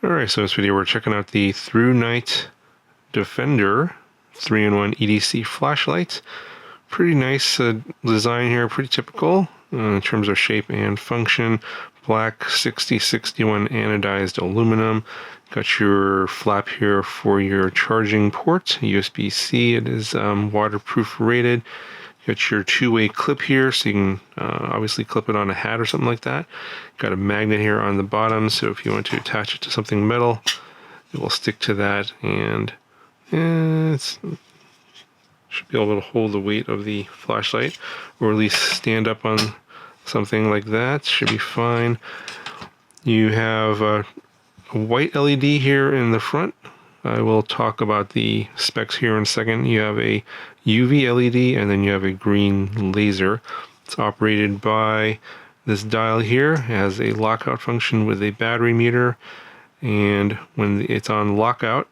Alright, so in this video we're checking out the ThruNite Defender 3-in-1 EDC flashlight. Pretty nice design here, pretty typical in terms of shape and function. Black 6061 anodized aluminum. Got your flap here for your charging port, USB-C. It is waterproof rated. Got your two-way clip here, so you can obviously clip it on a hat or something like that. Got a magnet here on the bottom, so if you want to attach it to something metal, it will stick to that, and it should be able to hold the weight of the flashlight, or at least stand up on something like that. Should be fine. You have a white LED here in the front. I will talk about the specs here in a second. You have a UV LED and then you have a green laser. It's operated by this dial here. It has a lockout function with a battery meter, and when it's on lockout,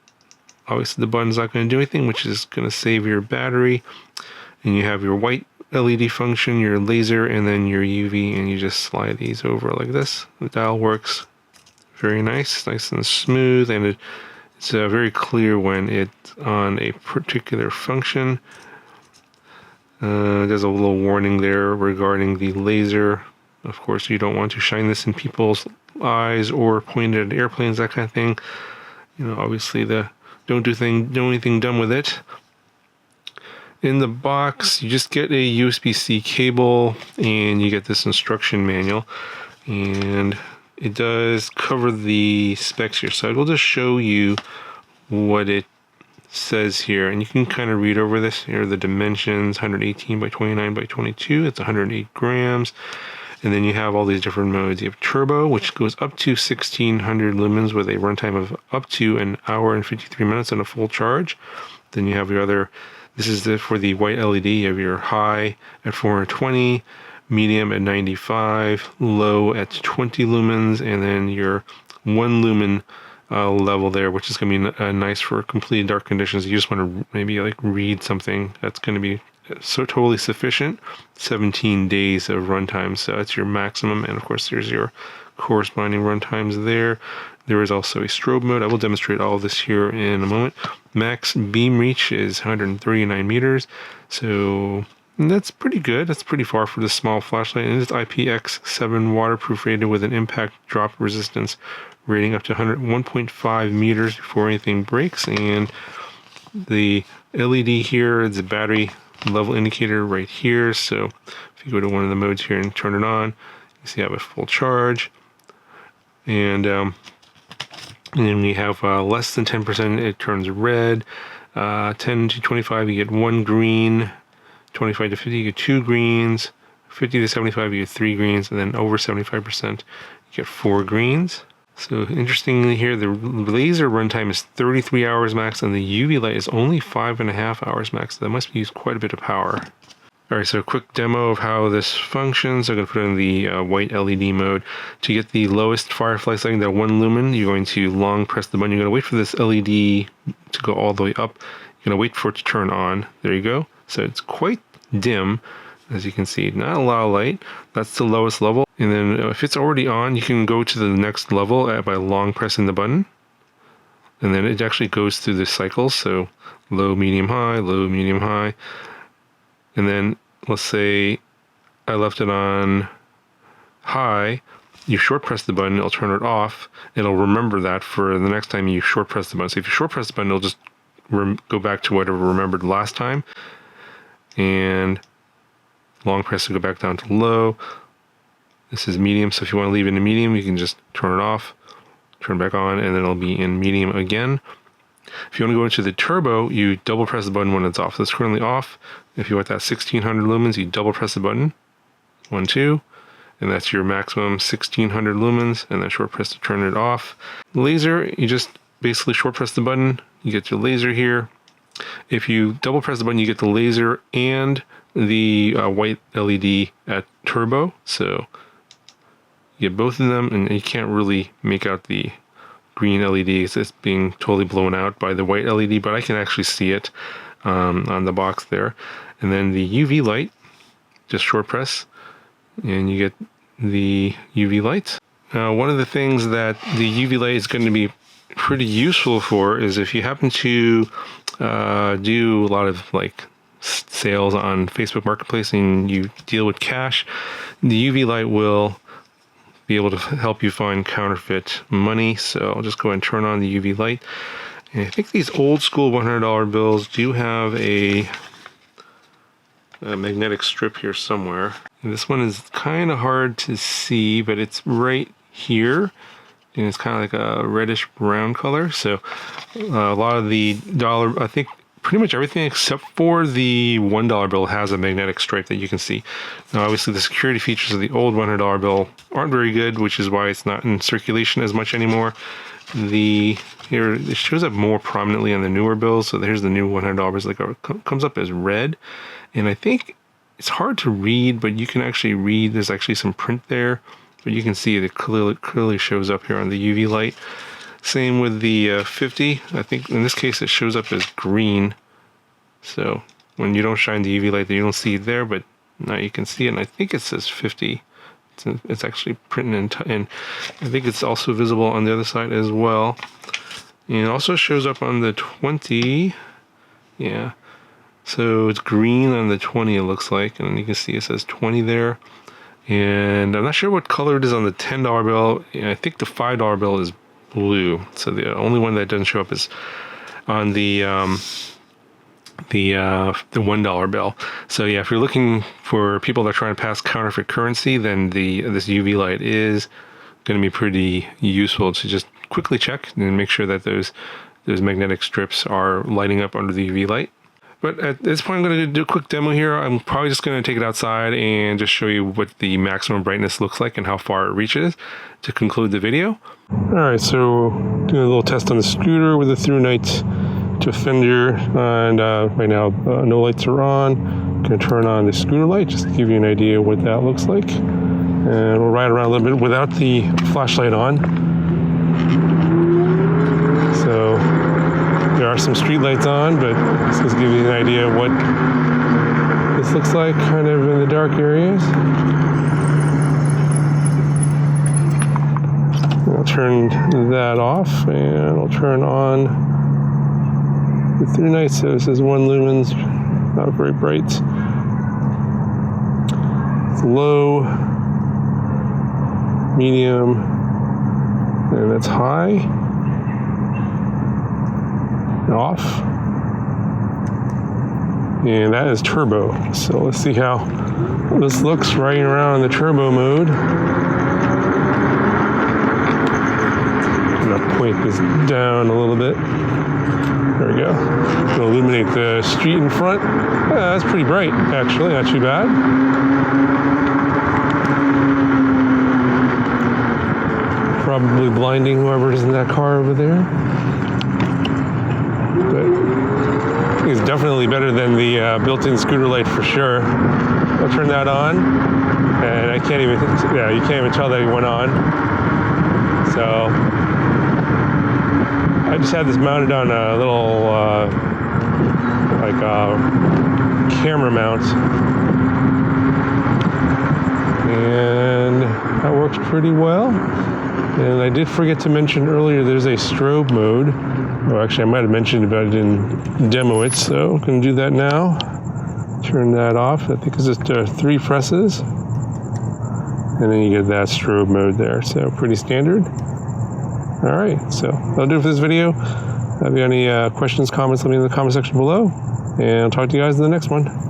obviously the button's not going to do anything, which is going to save your battery. And you have your white LED function, your laser, and then your UV, and you just slide these over like this. The dial works very nice and smooth, and it's very clear when it's on a particular function. There's a little warning there regarding the laser. Of course, you don't want to shine this in people's eyes or point it at airplanes, that kind of thing. You know, obviously, don't do anything dumb with it. In the box, you just get a USB-C cable, and you get this instruction manual, and it does cover the specs here. So I will just show you what it says here, and you can kind of read over this here. The dimensions: 118 by 29 by 22. It's 108 grams. And then you have all these different modes. You have turbo, which goes up to 1600 lumens with a runtime of up to an hour and 53 minutes on a full charge. Then you have your other. This is for the white LED. You have your high at 420, medium at 95, low at 20 lumens, and then your 1 lumen level there, which is going to be nice for completely dark conditions. You just want to maybe like read something. That's going to be so totally sufficient. 17 days of runtime, so that's your maximum, and of course there's your corresponding runtimes there. There is also a strobe mode. I will demonstrate all of this here in a moment. Max beam reach is 139 meters, so that's pretty good. That's pretty far for this small flashlight, and it's IPX7 waterproof rated with an impact drop resistance rating up to 1.5 meters before anything breaks. And the LED here is a battery level indicator right here. So if you go to one of the modes here and turn it on, you see I have a full charge. And then we have less than 10%, it turns red. 10 to 25, you get 1 green. 25 to 50, you get 2 greens. 50 to 75, you get 3 greens. And then over 75%, you get 4 greens. So interestingly here, the laser runtime is 33 hours max, and the UV light is only 5.5 hours max. So that must be used quite a bit of power. Alright, so a quick demo of how this functions. I'm going to put it in the white LED mode. To get the lowest firefly setting, that 1 lumen, you're going to long press the button. You're going to wait for this LED to go all the way up. You're going to wait for it to turn on. There you go. So it's quite dim, as you can see. Not a lot of light. That's the lowest level. And then if it's already on, you can go to the next level by long pressing the button. And then it actually goes through the cycles. So low, medium, high, low, medium, high. And then let's say I left it on high. You short press the button, it'll turn it off. It'll remember that for the next time you short press the button. So if you short press the button, it'll just go back to whatever remembered last time. And long press to go back down to low. This is medium, so if you want to leave it in medium, you can just turn it off, turn it back on, and then it'll be in medium again. If you want to go into the turbo, you double press the button when it's off. So it's currently off. If you want that 1600 lumens, you double press the button. 1, 2, and that's your maximum 1600 lumens, and then short press to turn it off. Laser, you just basically short press the button, you get your laser here. If you double press the button, you get the laser and the white LED at turbo. So you get both of them, and you can't really make out the green LED because it's being totally blown out by the white LED, but I can actually see it on the box there. And then the UV light, just short press, and you get the UV light. Now, one of the things that the UV light is going to be pretty useful for is if you happen to do a lot of like sales on Facebook Marketplace and you deal with cash, the UV light will be able to help you find counterfeit money. So I'll just go ahead and turn on the UV light. And I think these old school $100 bills do have a magnetic strip here somewhere. And this one is kind of hard to see, but it's right here. And it's kind of like a reddish brown color. So a lot of the dollar, I think pretty much everything except for the $1 bill has a magnetic stripe that you can see. Now, obviously the security features of the old $100 bill aren't very good, which is why it's not in circulation as much anymore. Here it shows up more prominently on the newer bills. So here's the new $100 bills, like it comes up as red. And I think it's hard to read, but you can actually read. There's actually some print there, but you can see it clearly shows up here on the UV light. Same with the 50. I think in this case it shows up as green. So when you don't shine the UV light, you don't see it there, but now you can see it. And I think it says 50. It's actually printed and I think it's also visible on the other side as well. And it also shows up on the 20. Yeah. So it's green on the 20, it looks like. And you can see it says 20 there. And I'm not sure what color it is on the $10 bill. I think the $5 bill is blue. So the only one that doesn't show up is on the $1 bill. So yeah, if you're looking for people that are trying to pass counterfeit currency, then this UV light is going to be pretty useful to just quickly check and make sure that those magnetic strips are lighting up under the UV light. But at this point, I'm going to do a quick demo here. I'm probably just going to take it outside and just show you what the maximum brightness looks like and how far it reaches to conclude the video. All right, so doing a little test on the scooter with the ThruNite Defender, and right now no lights are on. I'm going to turn on the scooter light just to give you an idea what that looks like. And we'll ride around a little bit without the flashlight on. So there are some street lights on, but this just gives you an idea of what this looks like kind of in the dark areas. I'll turn that off and I'll turn on the ThruNite. So this is 1 lumens, not very bright. It's low, medium, and that's high. Off, and that is turbo. So let's see how this looks riding around in the turbo mode. I'm gonna point this down a little bit. There we go. It'll illuminate the street in front. That's pretty bright, actually, not too bad. Probably blinding whoever's in that car over there. But I think it's definitely better than the built-in scooter light for sure. I'll turn that on, and I can't even, you can't even tell that it went on. So I just had this mounted on a little camera mount, and that works pretty well. And I did forget to mention earlier, there's a strobe mode. Oh, actually, I might have mentioned about it in demo it, so I'm going to do that now. Turn that off. I think it's just 3 presses. And then you get that strobe mode there. So pretty standard. All right, so that'll do it for this video. If you have any questions, comments, let me know in the comment section below. And I'll talk to you guys in the next one.